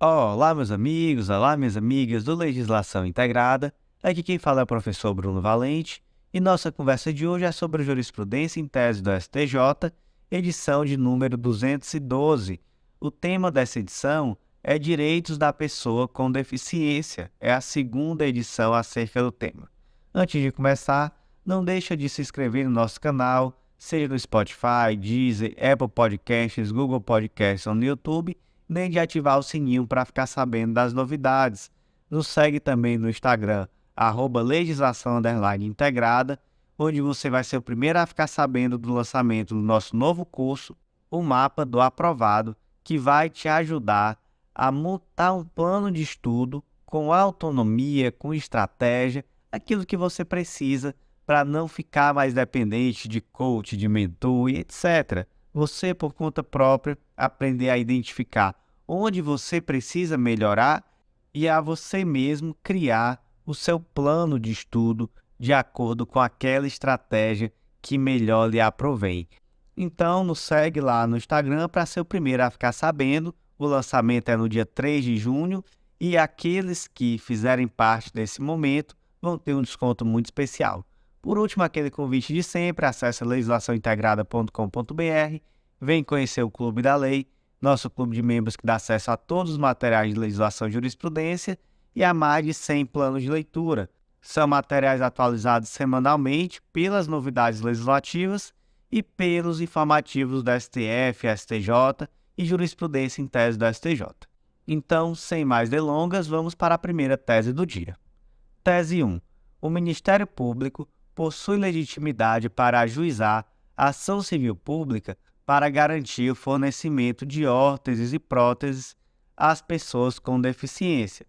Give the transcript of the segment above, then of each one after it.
Olá, meus amigos, olá, minhas amigas do Legislação Integrada. Aqui quem fala é o professor Bruno Valente e nossa conversa de hoje é sobre jurisprudência em tese do STJ, edição de número 212. O tema dessa edição é Direitos da Pessoa com Deficiência. É a segunda edição acerca do tema. Antes de começar, não deixa de se inscrever no nosso canal, seja no Spotify, Deezer, Apple Podcasts, Google Podcasts ou no YouTube, nem de ativar o sininho para ficar sabendo das novidades. Nos segue também no Instagram, @legislação_integrada, onde você vai ser o primeiro a ficar sabendo do lançamento do nosso novo curso, o Mapa do Aprovado, que vai te ajudar a montar um plano de estudo com autonomia, com estratégia, aquilo que você precisa para não ficar mais dependente de coach, de mentor e etc. Você, por conta própria, aprender a identificar onde você precisa melhorar e a você mesmo criar o seu plano de estudo de acordo com aquela estratégia que melhor lhe aprovém. Então, nos segue lá no Instagram para ser o primeiro a ficar sabendo. O lançamento é no dia 3 de junho e aqueles que fizerem parte desse momento vão ter um desconto muito especial. Por último, aquele convite de sempre, acesse legislaçãointegrada.com.br, vem conhecer o Clube da Lei, nosso clube de membros que dá acesso a todos os materiais de legislação e jurisprudência e a mais de 100 planos de leitura. São materiais atualizados semanalmente pelas novidades legislativas e pelos informativos do STF, STJ e jurisprudência em tese do STJ. Então, sem mais delongas, vamos para a primeira tese do dia. Tese 1. O Ministério Público possui legitimidade para ajuizar a ação civil pública para garantir o fornecimento de órteses e próteses às pessoas com deficiência.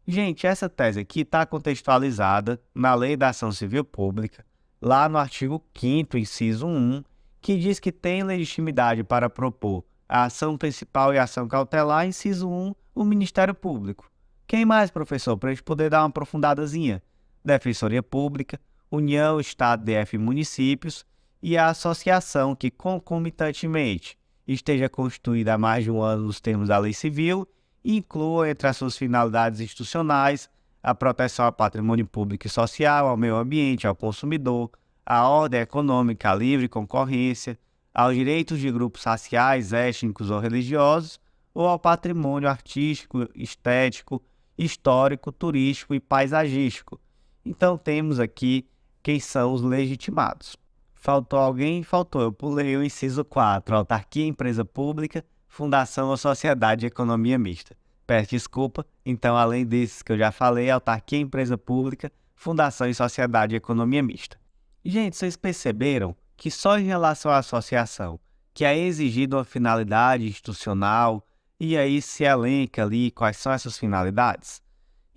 Gente, essa tese aqui está contextualizada na Lei da Ação Civil Pública, lá no artigo 5º, inciso 1, que diz que tem legitimidade para propor a ação principal e a ação cautelar, inciso 1, o Ministério Público. Quem mais, professor, para a gente poder dar uma aprofundadazinha? Defensoria Pública, União, Estado, DF e Municípios, e a associação que, concomitantemente, esteja constituída há mais de um ano nos termos da Lei Civil e inclua entre as suas finalidades institucionais a proteção ao patrimônio público e social, ao meio ambiente, ao consumidor, à ordem econômica, à livre concorrência, aos direitos de grupos raciais, étnicos ou religiosos, ou ao patrimônio artístico, estético, histórico, turístico e paisagístico. Então temos aqui quem são os legitimados. Faltou alguém? Faltou. Eu pulei o inciso 4, autarquia, empresa pública, fundação ou sociedade de economia mista. Peço desculpa, então além desses que eu já falei, autarquia, empresa pública, fundação e sociedade de economia mista. Gente, vocês perceberam que só em relação à associação, que é exigida uma finalidade institucional, e aí se elenca ali quais são essas finalidades?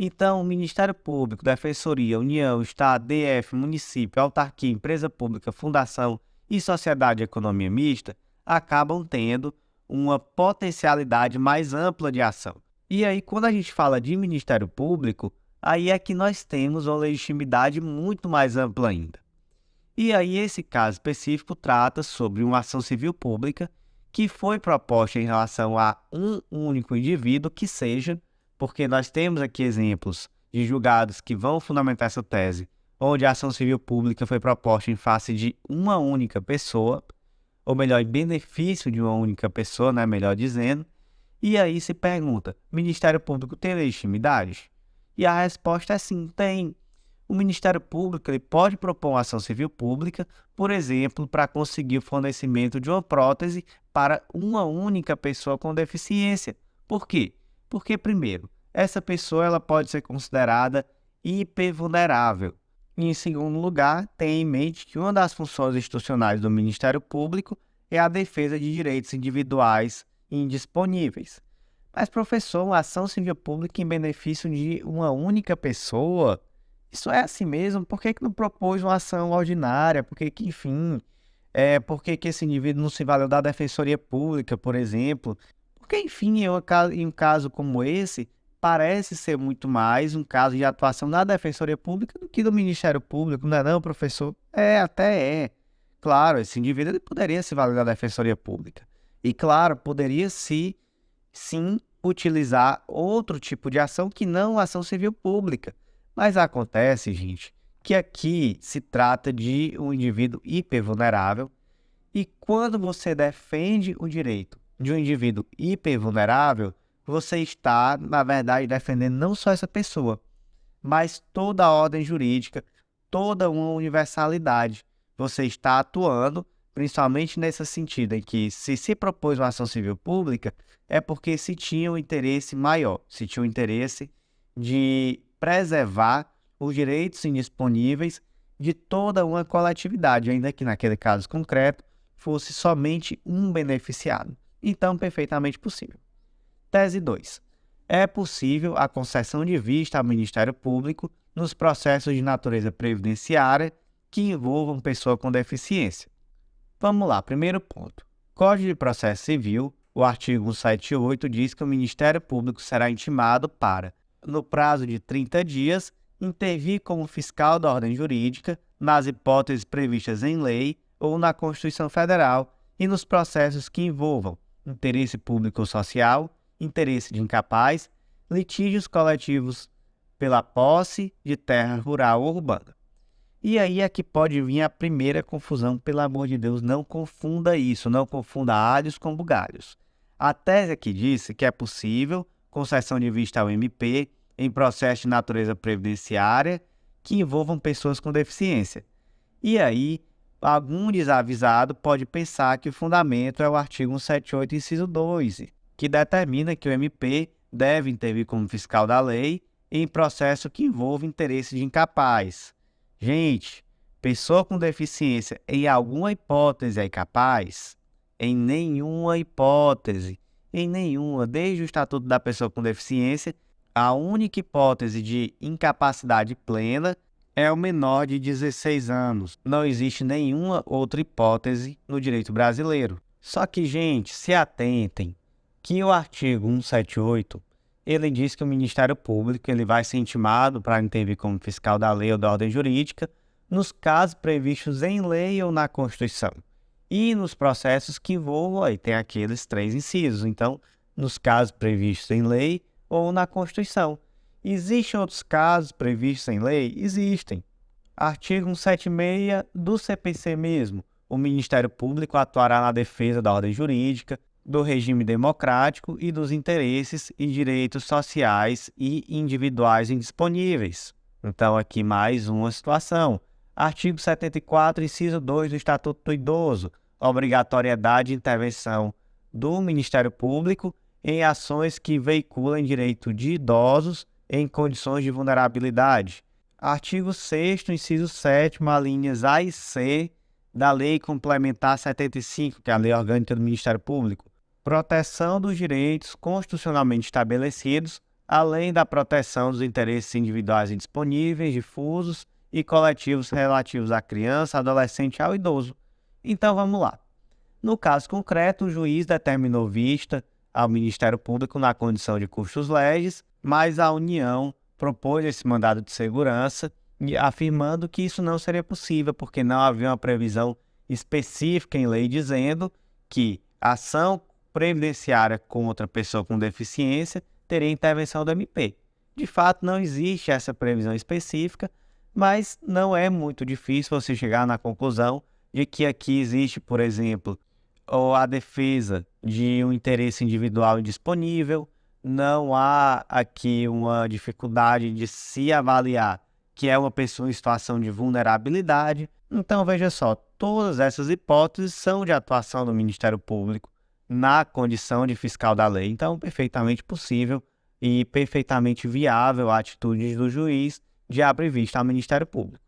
Então, o Ministério Público, Defensoria, União, Estado, DF, Município, Autarquia, Empresa Pública, Fundação e Sociedade de Economia Mista acabam tendo uma potencialidade mais ampla de ação. E aí, quando a gente fala de Ministério Público, aí é que nós temos uma legitimidade muito mais ampla ainda. E aí, esse caso específico trata sobre uma ação civil pública que foi proposta em relação a um único indivíduo que seja, porque nós temos aqui exemplos de julgados que vão fundamentar essa tese, onde a ação civil pública foi proposta em face de uma única pessoa, ou melhor, em benefício de uma única pessoa, né, melhor dizendo, e aí se pergunta, Ministério Público tem legitimidade? E a resposta é sim, tem. O Ministério Público ele pode propor uma ação civil pública, por exemplo, para conseguir o fornecimento de uma prótese para uma única pessoa com deficiência. Por quê? Porque, primeiro, essa pessoa ela pode ser considerada hipervulnerável. E, em segundo lugar, tenha em mente que uma das funções institucionais do Ministério Público é a defesa de direitos individuais indisponíveis. Mas, professor, uma ação civil pública em benefício de uma única pessoa, isso é assim mesmo? Por que não propôs uma ação ordinária? Por que, enfim, por que esse indivíduo não se valeu da Defensoria Pública, por exemplo? Porque, enfim, em um caso como esse, parece ser muito mais um caso de atuação da Defensoria Pública do que do Ministério Público, não é não, professor? Até é. Claro, esse indivíduo ele poderia se valer da Defensoria Pública. E, claro, poderia sim, utilizar outro tipo de ação que não ação civil pública. Mas acontece, gente, que aqui se trata de um indivíduo hipervulnerável e quando você defende o direito de um indivíduo hipervulnerável, você está, na verdade, defendendo não só essa pessoa, mas toda a ordem jurídica, toda uma universalidade. Você está atuando, principalmente nesse sentido em que se propôs uma ação civil pública, é porque se tinha um interesse maior, se tinha um interesse de preservar os direitos indisponíveis de toda uma coletividade, ainda que naquele caso concreto fosse somente um beneficiado. Então, perfeitamente possível. Tese 2. É possível a concessão de vista ao Ministério Público nos processos de natureza previdenciária que envolvam pessoa com deficiência. Vamos lá, primeiro ponto. Código de Processo Civil, o artigo 178 diz que o Ministério Público será intimado para, no prazo de 30 dias, intervir como fiscal da ordem jurídica nas hipóteses previstas em lei ou na Constituição Federal e nos processos que envolvam interesse público ou social, interesse de incapaz, litígios coletivos pela posse de terra rural ou urbana. E aí é que pode vir a primeira confusão, pelo amor de Deus, não confunda isso, não confunda alhos com bugalhos. A tese aqui disse que é possível concessão de vista ao MP em processo de natureza previdenciária que envolvam pessoas com deficiência. E aí, algum desavisado pode pensar que o fundamento é o artigo 178, inciso 2, que determina que o MP deve intervir como fiscal da lei em processo que envolva interesse de incapaz. Gente, pessoa com deficiência em alguma hipótese é incapaz? Em nenhuma hipótese. Em nenhuma. Desde o Estatuto da Pessoa com Deficiência, a única hipótese de incapacidade plena é o menor de 16 anos. Não existe nenhuma outra hipótese no direito brasileiro. Só que, gente, se atentem que o artigo 178, ele diz que o Ministério Público ele vai ser intimado para intervir como fiscal da lei ou da ordem jurídica nos casos previstos em lei ou na Constituição. E nos processos que envolvam, aí tem aqueles 3 incisos. Então, nos casos previstos em lei ou na Constituição. Existem outros casos previstos em lei? Existem. Artigo 176 do CPC mesmo. O Ministério Público atuará na defesa da ordem jurídica, do regime democrático e dos interesses e direitos sociais e individuais indisponíveis. Então, aqui mais uma situação. Artigo 74, inciso 2 do Estatuto do Idoso. Obrigatoriedade de intervenção do Ministério Público em ações que veiculem direito de idosos em condições de vulnerabilidade. Artigo 6º, inciso 7º, alíneas A e C da Lei Complementar 75, que é a Lei Orgânica do Ministério Público. Proteção dos direitos constitucionalmente estabelecidos, além da proteção dos interesses individuais indisponíveis, difusos e coletivos relativos à criança, adolescente e ao idoso. Então vamos lá. No caso concreto, o juiz determinou vista ao Ministério Público na condição de custos legis, mas a União propôs esse mandado de segurança, afirmando que isso não seria possível, porque não havia uma previsão específica em lei dizendo que a ação previdenciária contra pessoa com deficiência teria intervenção do MP. De fato, não existe essa previsão específica, mas não é muito difícil você chegar na conclusão de que aqui existe, por exemplo, a defesa de um interesse individual indisponível, não há aqui uma dificuldade de se avaliar que é uma pessoa em situação de vulnerabilidade. Então, veja só, todas essas hipóteses são de atuação do Ministério Público na condição de fiscal da lei. Então, perfeitamente possível e perfeitamente viável a atitude do juiz de abrir vista ao Ministério Público.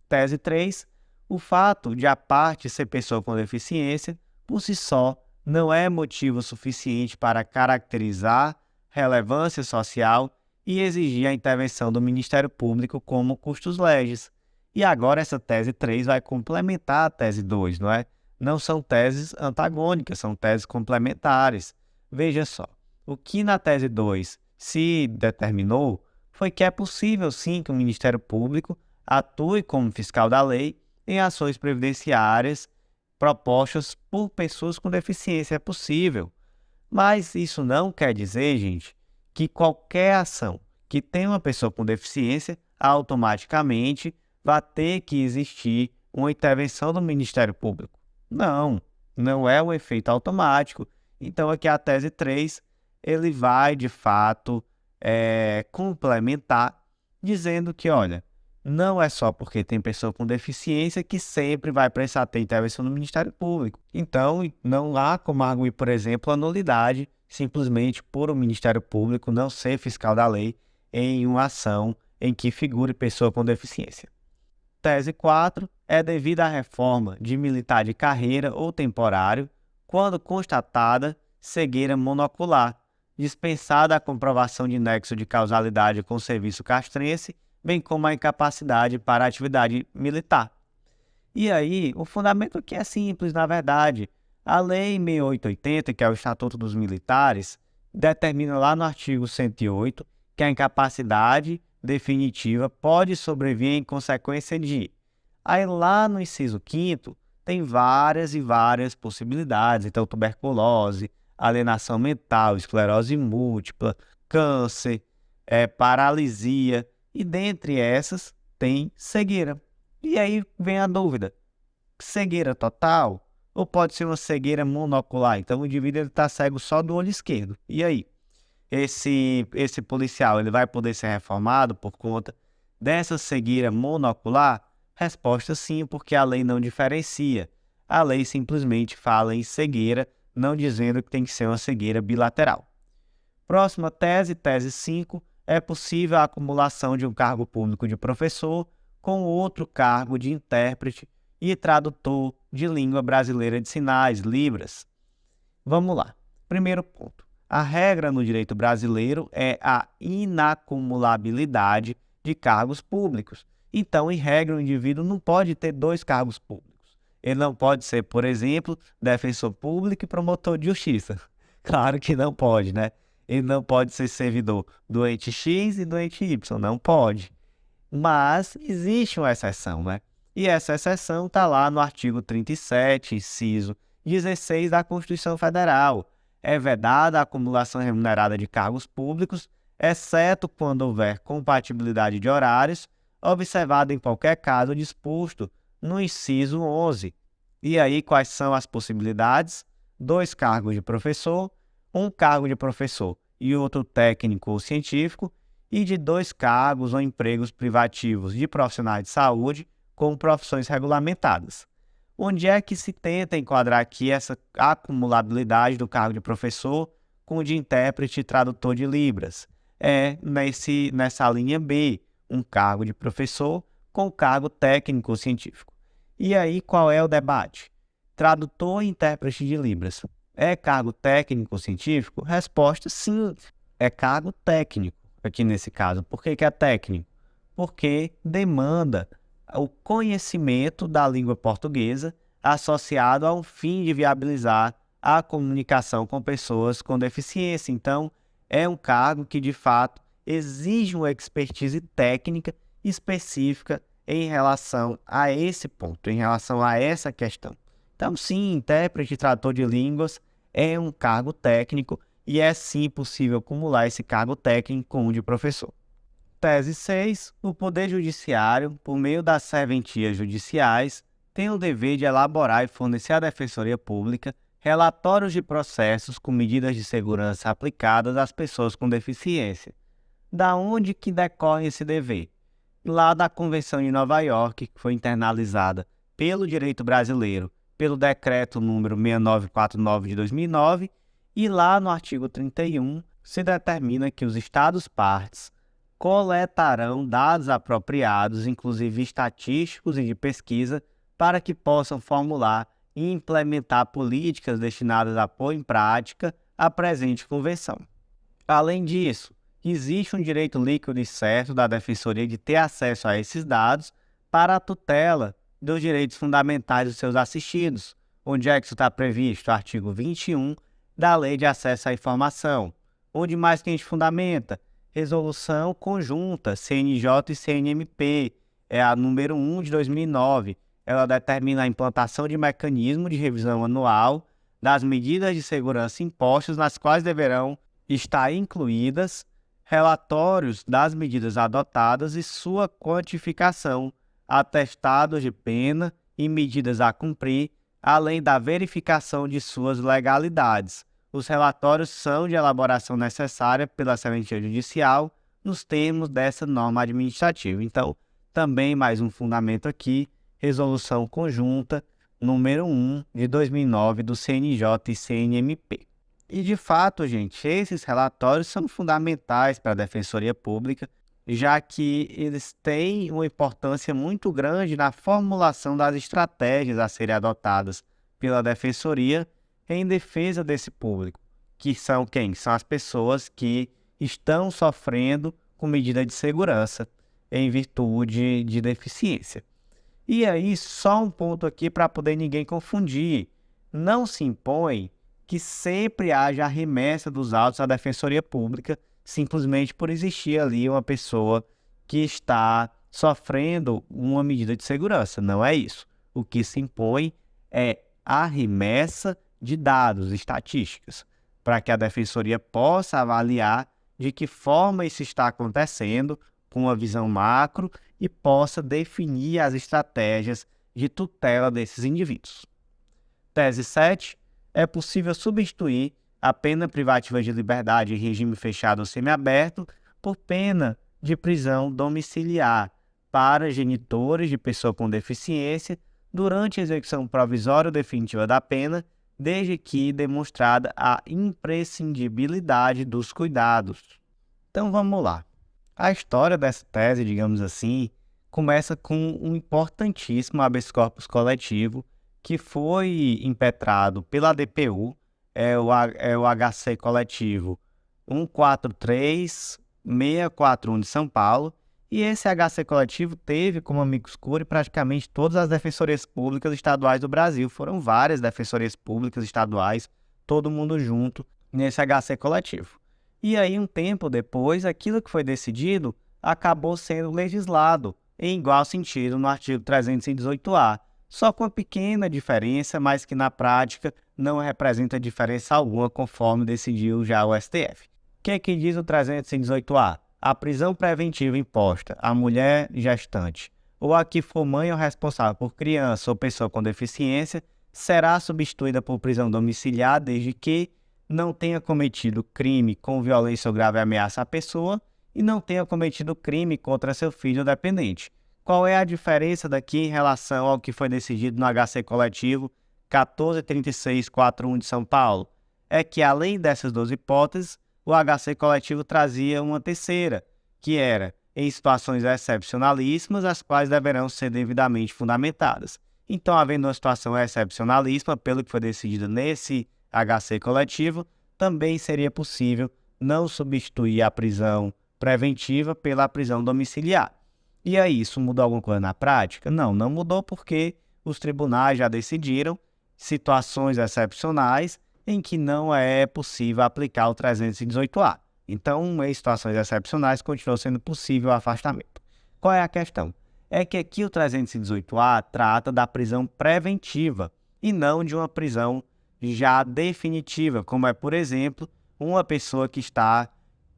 Tese 3. O fato de a parte ser pessoa com deficiência, por si só, não é motivo suficiente para caracterizar relevância social e exigir a intervenção do Ministério Público como custos legis. E agora essa tese 3 vai complementar a tese 2, não é? Não são teses antagônicas, são teses complementares. Veja só, o que na tese 2 se determinou foi que é possível sim que o Ministério Público atue como fiscal da lei em ações previdenciárias propostas por pessoas com deficiência. É possível. Mas isso não quer dizer, gente, que qualquer ação que tenha uma pessoa com deficiência, automaticamente vai ter que existir uma intervenção do Ministério Público. Não, não é um efeito automático. Então, aqui a tese 3, ele vai, de fato, complementar, dizendo que, olha, não é só porque tem pessoa com deficiência que sempre vai precisar ter intervenção do Ministério Público. Então, não há como arguir, por exemplo, a nulidade simplesmente por o Ministério Público não ser fiscal da lei em uma ação em que figure pessoa com deficiência. Tese 4 é devido à reforma de militar de carreira ou temporário, quando constatada cegueira monocular, dispensada a comprovação de nexo de causalidade com o serviço castrense, bem como a incapacidade para a atividade militar. E aí, o fundamento aqui é simples, na verdade. A Lei 6880, que é o Estatuto dos Militares, determina lá no artigo 108 que a incapacidade definitiva pode sobrevir em consequência de. Aí lá no inciso 5º, tem várias e várias possibilidades. Então, tuberculose, alienação mental, esclerose múltipla, câncer, paralisia, e dentre essas tem cegueira. E aí vem a dúvida, cegueira total ou pode ser uma cegueira monocular? Então o indivíduo está cego só do olho esquerdo. E aí? Esse policial ele vai poder ser reformado por conta dessa cegueira monocular? Resposta sim, porque a lei não diferencia. A lei simplesmente fala em cegueira, não dizendo que tem que ser uma cegueira bilateral. Próxima tese, tese 5, é possível a acumulação de um cargo público de professor com outro cargo de intérprete e tradutor de língua brasileira de sinais, Libras. Vamos lá. Primeiro ponto. A regra no direito brasileiro é a inacumulabilidade de cargos públicos. Então, em regra, o indivíduo não pode ter dois cargos públicos. Ele não pode ser, por exemplo, defensor público e promotor de justiça. Claro que não pode, né? Ele não pode ser servidor do ente X e do ente Y, não pode. Mas existe uma exceção, né? E essa exceção está lá no artigo 37, inciso 16 da Constituição Federal. É vedada a acumulação remunerada de cargos públicos, exceto quando houver compatibilidade de horários, observado em qualquer caso disposto no inciso 11. E aí, quais são as possibilidades? 2 cargos de professor, 1 cargo de professor e outro técnico ou científico, e de 2 cargos ou empregos privativos de profissionais de saúde com profissões regulamentadas. Onde é que se tenta enquadrar aqui essa acumulabilidade do cargo de professor com o de intérprete e tradutor de Libras? É nessa linha B, um cargo de professor com cargo técnico ou científico. E aí, qual é o debate? Tradutor e intérprete de Libras é cargo técnico ou científico? Resposta, sim, é cargo técnico aqui nesse caso. Por que é técnico? Porque demanda o conhecimento da língua portuguesa associado a um fim de viabilizar a comunicação com pessoas com deficiência. Então, é um cargo que, de fato, exige uma expertise técnica específica em relação a esse ponto, em relação a essa questão. Então, sim, intérprete e tradutor de línguas é um cargo técnico e é sim possível acumular esse cargo técnico com o de professor. Tese 6. O Poder Judiciário, por meio das serventias judiciais, tem o dever de elaborar e fornecer à Defensoria Pública relatórios de processos com medidas de segurança aplicadas às pessoas com deficiência. Da onde que decorre esse dever? Lá da Convenção de Nova York, que foi internalizada pelo direito brasileiro, pelo Decreto número 6949 de 2009, e lá no artigo 31 se determina que os Estados-partes coletarão dados apropriados, inclusive estatísticos e de pesquisa, para que possam formular e implementar políticas destinadas a pôr em prática a presente convenção. Além disso, existe um direito líquido e certo da Defensoria de ter acesso a esses dados para a tutela dos direitos fundamentais dos seus assistidos, onde é que isso está previsto? O artigo 21 da Lei de Acesso à Informação. Onde mais que a gente fundamenta? Resolução conjunta CNJ e CNMP, é a número 1 de 2009. Ela determina a implantação de mecanismo de revisão anual das medidas de segurança impostas, nas quais deverão estar incluídas relatórios das medidas adotadas e sua quantificação, atestados de pena e medidas a cumprir, além da verificação de suas legalidades. Os relatórios são de elaboração necessária pela Serventia Judicial nos termos dessa norma administrativa. Então, também mais um fundamento aqui, Resolução Conjunta número 1 de 2009 do CNJ e CNMP. E, de fato, gente, esses relatórios são fundamentais para a Defensoria Pública, já que eles têm uma importância muito grande na formulação das estratégias a serem adotadas pela Defensoria em defesa desse público, que são quem? São as pessoas que estão sofrendo com medida de segurança em virtude de deficiência. E aí, só um ponto aqui para poder ninguém confundir. Não se impõe que sempre haja a remessa dos autos à Defensoria Pública, simplesmente por existir ali uma pessoa que está sofrendo uma medida de segurança. Não é isso. O que se impõe é a remessa de dados, estatísticas, para que a Defensoria possa avaliar de que forma isso está acontecendo, com uma visão macro, e possa definir as estratégias de tutela desses indivíduos. Tese 7. É possível substituir a pena privativa de liberdade em regime fechado ou semiaberto por pena de prisão domiciliar para genitores de pessoa com deficiência durante a execução provisória ou definitiva da pena, desde que demonstrada a imprescindibilidade dos cuidados. Então vamos lá. A história dessa tese, digamos assim, começa com um importantíssimo habeas corpus coletivo que foi impetrado pela DPU, é o HC coletivo 143641 de São Paulo, e esse HC coletivo teve como amicus curiae praticamente todas as defensorias públicas estaduais do Brasil. Foram várias defensorias públicas estaduais, todo mundo junto nesse HC coletivo. E aí, um tempo depois, aquilo que foi decidido acabou sendo legislado em igual sentido no artigo 318-A, só com uma pequena diferença, mas que na prática não representa diferença alguma, conforme decidiu já o STF. O que é que diz o 318-A? A prisão preventiva imposta à mulher gestante ou a que for mãe ou responsável por criança ou pessoa com deficiência será substituída por prisão domiciliar desde que não tenha cometido crime com violência ou grave ameaça à pessoa e não tenha cometido crime contra seu filho dependente. Qual é a diferença daqui em relação ao que foi decidido no HC coletivo 143641 de São Paulo? É que, além dessas duas hipóteses, o HC coletivo trazia uma terceira, que era em situações excepcionalíssimas, as quais deverão ser devidamente fundamentadas. Então, havendo uma situação excepcionalíssima, pelo que foi decidido nesse HC coletivo, também seria possível não substituir a prisão preventiva pela prisão domiciliar. E aí, isso mudou alguma coisa na prática? Não, não mudou, porque os tribunais já decidiram situações excepcionais em que não é possível aplicar o 318-A. Então, em situações excepcionais, continuou sendo possível o afastamento. Qual é a questão? É que aqui o 318-A trata da prisão preventiva e não de uma prisão já definitiva, como é, por exemplo, uma pessoa que está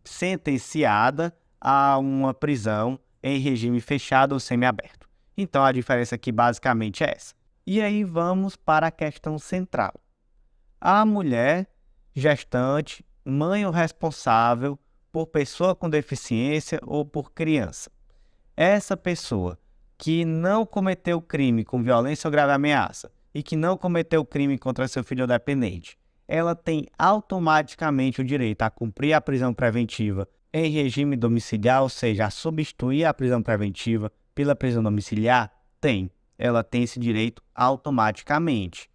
sentenciada a uma prisão em regime fechado ou semiaberto. Então, a diferença aqui basicamente é essa. E aí vamos para a questão central. A mulher gestante, mãe ou responsável por pessoa com deficiência ou por criança. Essa pessoa que não cometeu crime com violência ou grave ameaça e que não cometeu crime contra seu filho dependente, ela tem automaticamente o direito a cumprir a prisão preventiva em regime domiciliar, ou seja, a substituir a prisão preventiva pela prisão domiciliar? Tem. Ela tem esse direito automaticamente.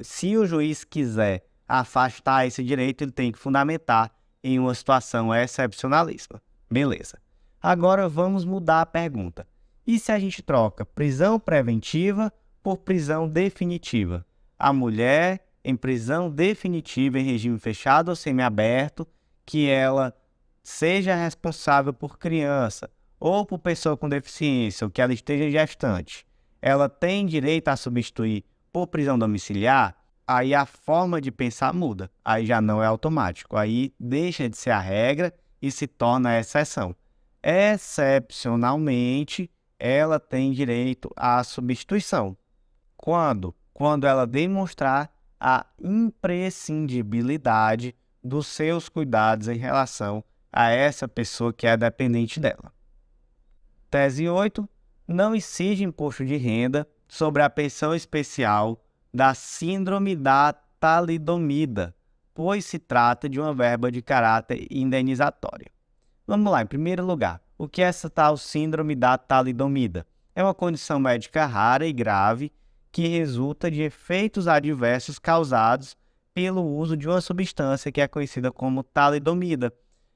Se o juiz quiser afastar esse direito, ele tem que fundamentar em uma situação excepcionalíssima. Beleza. Agora vamos mudar a pergunta. E se a gente troca prisão preventiva por prisão definitiva? A mulher em prisão definitiva em regime fechado ou semiaberto, que ela seja responsável por criança ou por pessoa com deficiência, ou que ela esteja gestante, ela tem direito a substituir por prisão domiciliar? aí a forma de pensar muda, aí já não é automático, aí deixa de ser a regra e se torna a exceção. Excepcionalmente, ela tem direito à substituição. Quando? Quando ela demonstrar a imprescindibilidade dos seus cuidados em relação a essa pessoa que é dependente dela. Tese 8. Não incide imposto de renda sobre a pensão especial da síndrome da talidomida, pois se trata de uma verba de caráter indenizatório. Vamos lá, em primeiro lugar, o que é essa tal síndrome da talidomida? É uma condição médica rara e grave que resulta de efeitos adversos causados pelo uso de uma substância que é conhecida como talidomida.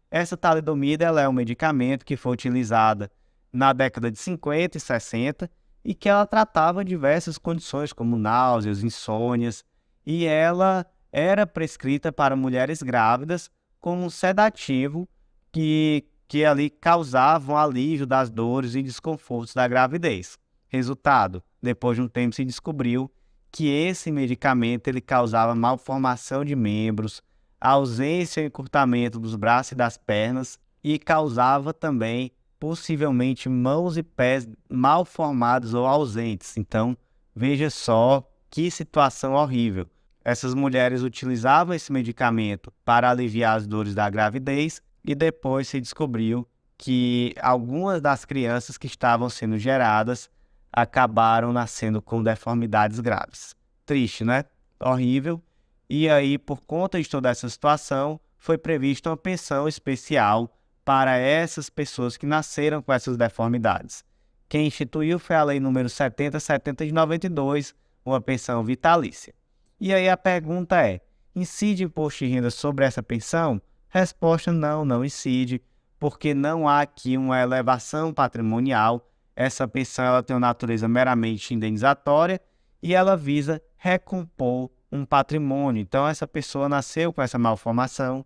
Essa talidomida ela é um medicamento que foi utilizada na década de 50 e 60 e que ela tratava diversas condições como náuseas, insônias, e ela era prescrita para mulheres grávidas como um sedativo que ali causava um alívio das dores e desconfortos da gravidez. Resultado, depois de um tempo se descobriu que esse medicamento ele causava malformação de membros, ausência e encurtamento dos braços e das pernas e causava também possivelmente mãos e pés mal formados ou ausentes. Então, veja só que situação horrível. Essas mulheres utilizavam esse medicamento para aliviar as dores da gravidez e depois se descobriu que algumas das crianças que estavam sendo geradas acabaram nascendo com deformidades graves. Triste, né? Horrível. E aí, por conta de toda essa situação, foi prevista uma pensão especial para essas pessoas que nasceram com essas deformidades. Quem instituiu foi a Lei número 7070 de 92, uma pensão vitalícia. E aí a pergunta é, incide imposto de renda sobre essa pensão? Resposta: não, não incide, porque não há aqui uma elevação patrimonial. Essa pensão ela tem uma natureza meramente indenizatória e ela visa recompor um patrimônio. Então, essa pessoa nasceu com essa malformação,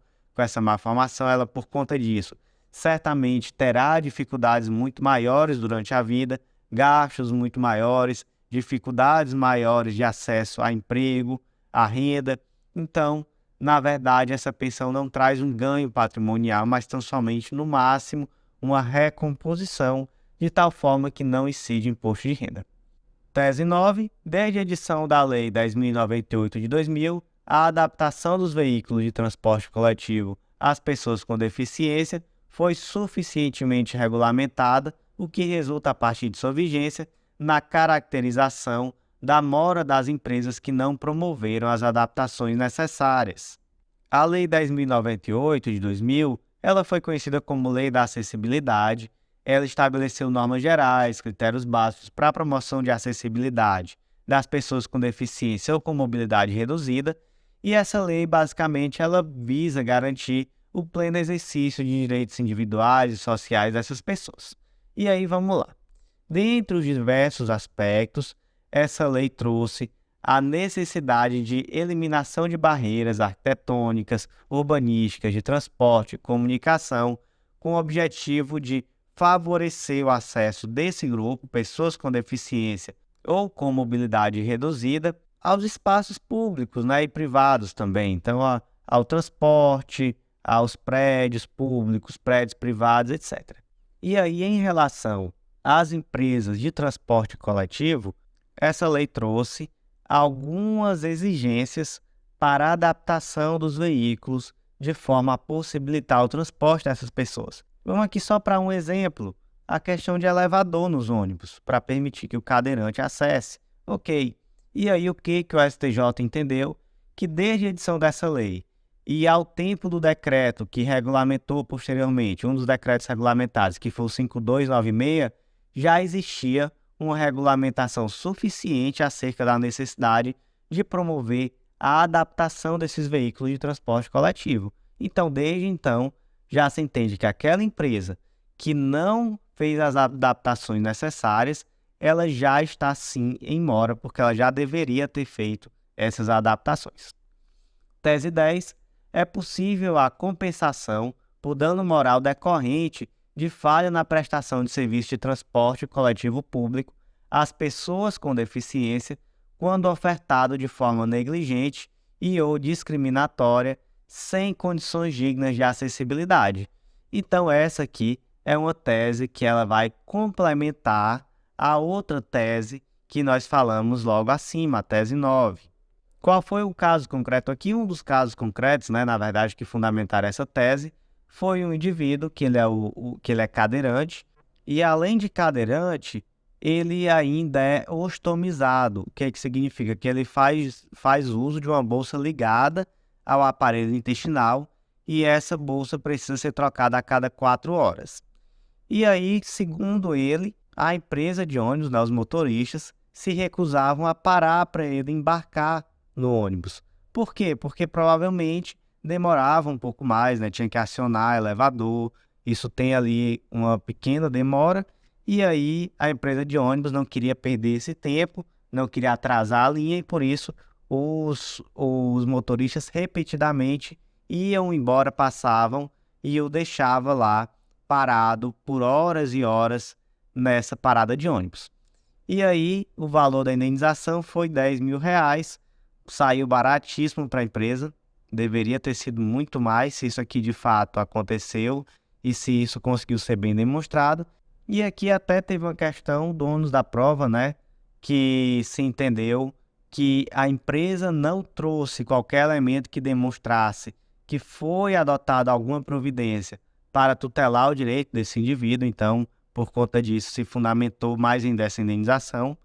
ela, por conta disso, certamente terá dificuldades muito maiores durante a vida, gastos muito maiores, dificuldades maiores de acesso a emprego, a renda. Então, na verdade, essa pensão não traz um ganho patrimonial, mas tão somente, no máximo, uma recomposição, de tal forma que não incide imposto de renda. Tese 9. Desde a edição da Lei 10.098 de 2000, a adaptação dos veículos de transporte coletivo às pessoas com deficiência foi suficientemente regulamentada, o que resulta, a partir de sua vigência, na caracterização da mora das empresas que não promoveram as adaptações necessárias. A Lei 10.098 de 2000, ela foi conhecida como Lei da Acessibilidade. Ela estabeleceu normas gerais, critérios básicos para a promoção de acessibilidade das pessoas com deficiência ou com mobilidade reduzida, e essa lei, basicamente, ela visa garantir o pleno exercício de direitos individuais e sociais dessas pessoas. E aí, vamos lá. Dentre os diversos aspectos, essa lei trouxe a necessidade de eliminação de barreiras arquitetônicas, urbanísticas, de transporte e comunicação, com o objetivo de favorecer o acesso desse grupo, pessoas com deficiência ou com mobilidade reduzida, aos espaços públicos, né, e privados também. Então, ao transporte, aos prédios públicos, prédios privados, etc. E aí, em relação às empresas de transporte coletivo, essa lei trouxe algumas exigências para a adaptação dos veículos de forma a possibilitar o transporte dessas pessoas. Vamos aqui só para um exemplo, a questão de elevador nos ônibus, para permitir que o cadeirante acesse. Ok. E aí o que o STJ entendeu? Que desde a edição dessa lei e ao tempo do decreto que regulamentou posteriormente, um dos decretos regulamentares, que foi o 5296, já existia uma regulamentação suficiente acerca da necessidade de promover a adaptação desses veículos de transporte coletivo. Então, desde então, já se entende que aquela empresa que não fez as adaptações necessárias, ela já está sim em mora, porque ela já deveria ter feito essas adaptações. Tese 10. É possível a compensação por dano moral decorrente de falha na prestação de serviço de transporte coletivo público às pessoas com deficiência, quando ofertado de forma negligente e ou discriminatória, sem condições dignas de acessibilidade. Então essa aqui é uma tese que ela vai complementar a outra tese que nós falamos logo acima, a tese 9. Qual foi o caso concreto aqui? Um dos casos concretos, na verdade, que fundamentaram essa tese, foi um indivíduo que ele é cadeirante, e além de cadeirante, ele ainda é ostomizado. O que significa? Que ele faz uso de uma bolsa ligada ao aparelho intestinal, e essa bolsa precisa ser trocada a cada 4 horas. E aí, segundo ele, a empresa de ônibus, os motoristas, se recusavam a parar para ele embarcar no ônibus. Por quê? Porque provavelmente demorava um pouco mais, tinha que acionar elevador, isso tem ali uma pequena demora, e aí a empresa de ônibus não queria perder esse tempo, não queria atrasar a linha, e por isso os motoristas repetidamente iam embora, passavam e o deixava lá parado por horas e horas nessa parada de ônibus. E aí o valor da indenização foi R$10.000, saiu baratíssimo para a empresa, deveria ter sido muito mais se isso aqui de fato aconteceu e se isso conseguiu ser bem demonstrado. E aqui até teve uma questão do ônus da prova, que se entendeu que a empresa não trouxe qualquer elemento que demonstrasse que foi adotada alguma providência para tutelar o direito desse indivíduo, então, por conta disso, se fundamentou mais em dessa indenização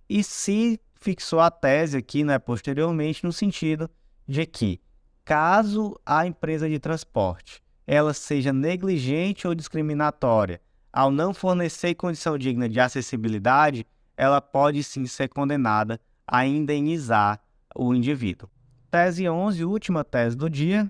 e se fixou a tese aqui, posteriormente, no sentido de que, caso a empresa de transporte ela seja negligente ou discriminatória ao não fornecer condição digna de acessibilidade, ela pode sim ser condenada a indenizar o indivíduo. Tese 11, última tese do dia.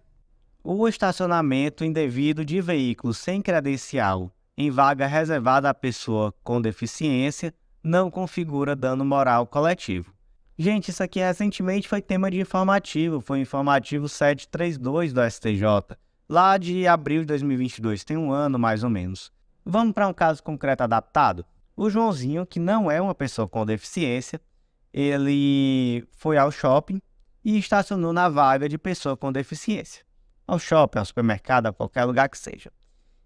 O estacionamento indevido de veículos sem credencial em vaga reservada à pessoa com deficiência não configura dano moral coletivo. Gente, isso aqui recentemente foi tema de informativo, foi o informativo 732 do STJ, lá de abril de 2022, tem um ano mais ou menos. Vamos para um caso concreto adaptado? O Joãozinho, que não é uma pessoa com deficiência, ele foi ao shopping e estacionou na vaga de pessoa com deficiência. Ao shopping, ao supermercado, a qualquer lugar que seja.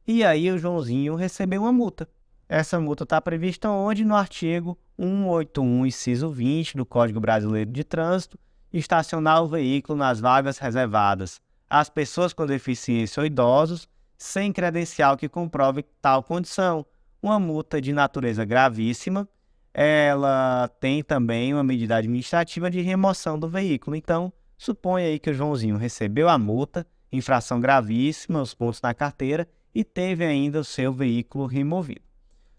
E aí o Joãozinho recebeu uma multa. Essa multa está prevista onde? No artigo 181, inciso 20 do Código Brasileiro de Trânsito, estacionar o veículo nas vagas reservadas às pessoas com deficiência ou idosos, sem credencial que comprove tal condição. Uma multa de natureza gravíssima, ela tem também uma medida administrativa de remoção do veículo. Então, suponha aí que o Joãozinho recebeu a multa, infração gravíssima, os pontos na carteira, e teve ainda o seu veículo removido.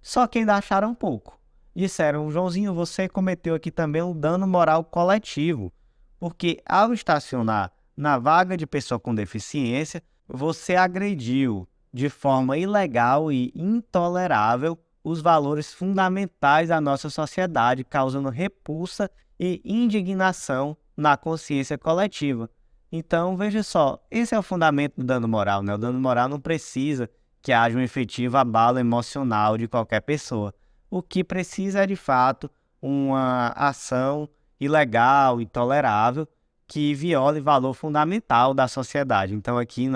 Só que ainda acharam pouco. Disseram, Joãozinho, você cometeu aqui também um dano moral coletivo, porque ao estacionar na vaga de pessoa com deficiência, você agrediu de forma ilegal e intolerável os valores fundamentais da nossa sociedade, causando repulsa e indignação na consciência coletiva. Então, veja só, esse é o fundamento do dano moral, O dano moral não precisa que haja um efetivo abalo emocional de qualquer pessoa. O que precisa é, de fato, uma ação ilegal, intolerável, que viole valor fundamental da sociedade. Então, aqui,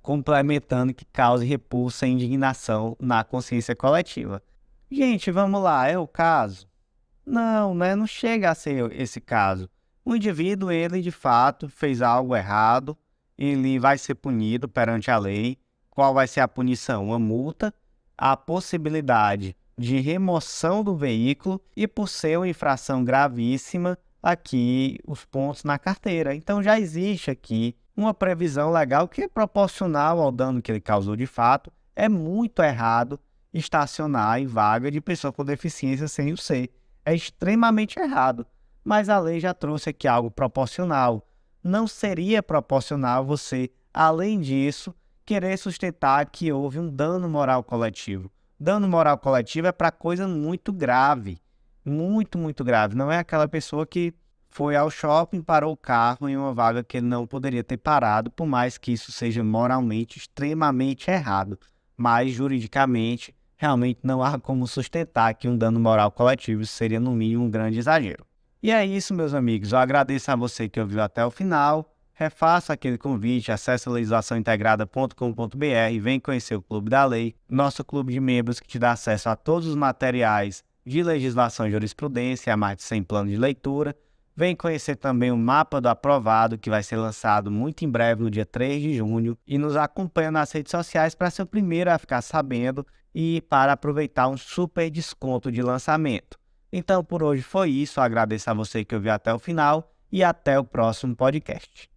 complementando que cause repulsa e indignação na consciência coletiva. Gente, vamos lá, é o caso? Não, não chega a ser esse caso. O indivíduo, ele de fato fez algo errado, ele vai ser punido perante a lei. Qual vai ser a punição? Uma multa, a possibilidade de remoção do veículo e, por ser uma infração gravíssima, aqui os pontos na carteira. Então já existe aqui uma previsão legal que é proporcional ao dano que ele causou de fato. É muito errado estacionar em vaga de pessoa com deficiência sem o ser. É extremamente errado. Mas a lei já trouxe aqui algo proporcional. Não seria proporcional você, além disso, querer sustentar que houve um dano moral coletivo. Dano moral coletivo é para coisa muito grave. Muito, muito grave. Não é aquela pessoa que foi ao shopping, parou o carro em uma vaga que ele não poderia ter parado, por mais que isso seja moralmente extremamente errado. Mas, juridicamente, realmente não há como sustentar que um dano moral coletivo seria, no mínimo, um grande exagero. E é isso, meus amigos. Eu agradeço a você que ouviu até o final. Refaça aquele convite, acesse legislaçãointegrada.com.br, vem conhecer o Clube da Lei, nosso clube de membros que te dá acesso a todos os materiais de legislação e jurisprudência, a mais de 100 planos de leitura. Vem conhecer também o Mapa do Aprovado, que vai ser lançado muito em breve, no dia 3 de junho. E nos acompanha nas redes sociais para ser o primeiro a ficar sabendo e para aproveitar um super desconto de lançamento. Então, por hoje foi isso. Eu agradeço a você que ouviu até o final e até o próximo podcast.